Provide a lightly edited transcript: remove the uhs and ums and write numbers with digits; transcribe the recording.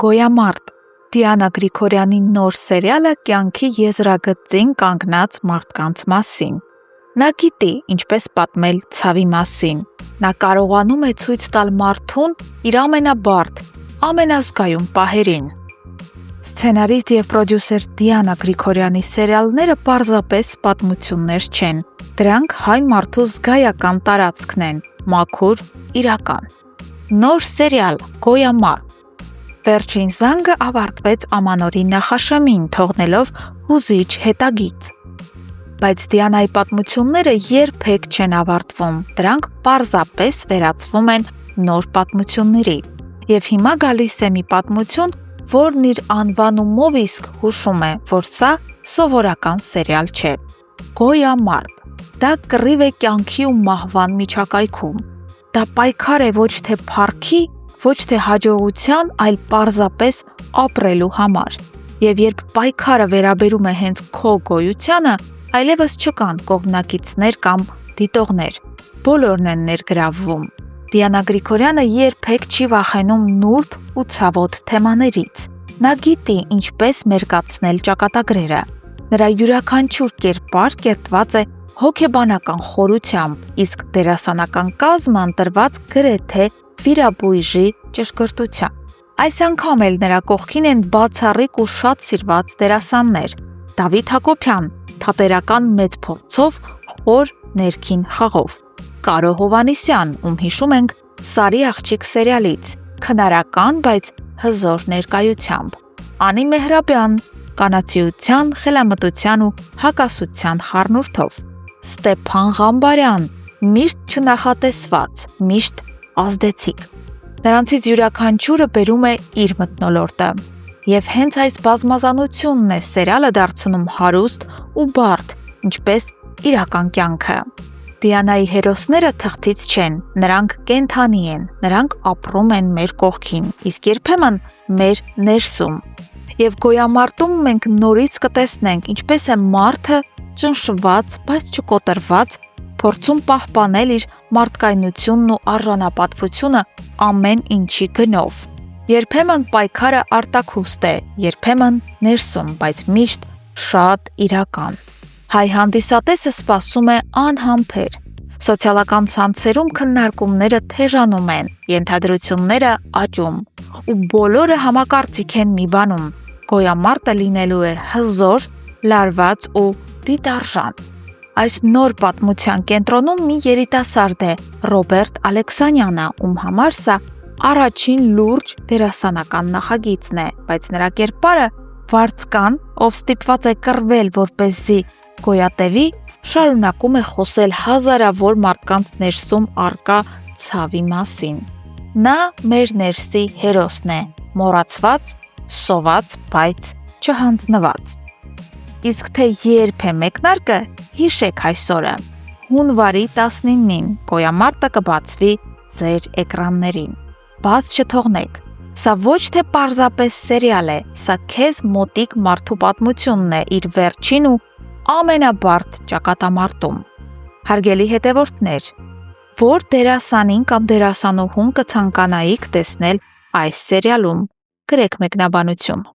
Գոյամարտ Դիանա Գրիգորյանի նոր սերիալը կյանքի եզրագծին կանգնած մարդկանց մասին։ Նա գիտի ինչպես պատմել ցավի մասին։ Նա կարողանում է ցույց տալ մարդուն իր ամենաբարդ, ամենազգայուն պահերին։ Սցենարիստ և պրոդյուսեր Դիանա Գրիգորյանի սերիալները պարզապես պատմություններ չեն։ Դրանք հայ մարդու զգայական տարածքն են, մաքուր, իրական։ Նոր սերիալ Գոյամարտ Վերջին զանգը ավարտվեց Ամանորի նախաշեմին, թողնելով հուզիչ հետագիծ։ Բայց Դիանայի պատմությունները երբեք չեն ավարտվում, դրանք պարզապես վերածվում են նոր պատմությունների։ Եվ հիմա գալիս է մի պատմություն, որն իր անվանումով իսկ հուշում է, որ սա սովորական սերիալ չէ։ Գոյամարտ դա կռիվ է կյանքի ու մահվան միջակայքում։ Դա պայքար է ոչ թե փառքի, ոչ թե հաջողության, այլ պարզապես ապրելու համար։ Եվ երբ պայքարը վերաբերում է հենց քո գոյությանը, այլևս չկան կողմնակիցներ կամ դիտողներ։ Բոլորն են ներգրավվում։ Դիանա Գրիգորյանը երբեք չի վախենում նուրբ ու ցավոտ թեմաներից։ Նա գիտի ինչպես մերկացնել ճակատագրերը։ Նրա յուրաքանչյուր կերպար կերտված է հոգեբանական խորությամբ, իսկ դերասանական կազմը ընտրված գրեթե վիրաբույժի ճշգրտությամբ։ Այս անգամ էլ նրա կողքին են բացառիկ ու շատ սիրված դերասաններ՝ Դավիթ Հակոբյան, թատերական մեծ փորձով, խոր ներքին խաղով, Կարո Հովհաննիսյան, ում հիշում ենք Սարի աղջիկ սերիալից, քնարական, բայց հզոր ներկայությամբ, Անի Մեհրաբյան, կանացիության, խելամտության ու հակասության խառնուրդով, Ստեփան Ղամբարյան, միշտ չնախատեսված, միշտ ազդեցիկ։ Նրանցից յուրաքանչյուրը բերում է իր մթնոլորտը։ Եվ հենց այս բազմազանությունն է սերիալը դարձնում հարուստ ու բարդ, ինչպես իրական կյանքը։ Դիանայի հերոսները թղթից չեն, նրանք կենդանի են, նրանք ապրում են մեր կողքին, իսկ երբեմն մեր ներսում։ Եվ Գոյամարտում մենք նորից կտեսնենք, ինչպես է մարդը ճնշված, բայց չկոտրված, փորձում պահպանել իր մարդկայնությունն ու արժանապատվությունը ամեն ինչի գնով։ Երբեմն պայքարը արտաքուստ է, երբեմն ներսում, բայց միշտ շատ իրական։ Հայ հանդիսատեսը սպասում է անհամբեր։ Սոցիալական ցանցերում քննարկումները թեժանում են, ենթադրությունները աճում, ու բոլորը համակարծիք են մի բանում՝ Գոյամարտը լինելու է հզոր, լարված ու դիտարժան։ Այս նոր պատմության կենտրոնում մի երիտասարդ է՝ Ռոբերտ Ալեքսանյանը, ում համար սա առաջին լուրջ դերասանական նախագիծն է, բայց նրա կերպարը վարձկան, ով ստիպված է կռվել, որպեսզի գոյատևի, շարունակում է խոսել հազարավոր մարդկանց ներսում առկա ցավի մասին։ Նա մեր ներսի հերոսն է, մոռացված, սոված, բայց չհանձնված։ Իսկ թե երբ է մեկնարկը, հիշեք այսօրը։ Հունվարի 19-ին Գոյամարտը կբացվի ձեր էկրաններին։ Բաց չթողնեք։ Սա ոչ թե պարզապես սերիալ է, սա քեզ մոտիկ մարդու պատմությունն է իր վերջին ու ամենաբարդ ճակատամարտում։ Հարգելի հետևորդներ, որ դերասանին կամ դերասանուհուն կցանկանայիք տեսնել այս սերիալում, գրեք մեկնաբանություն։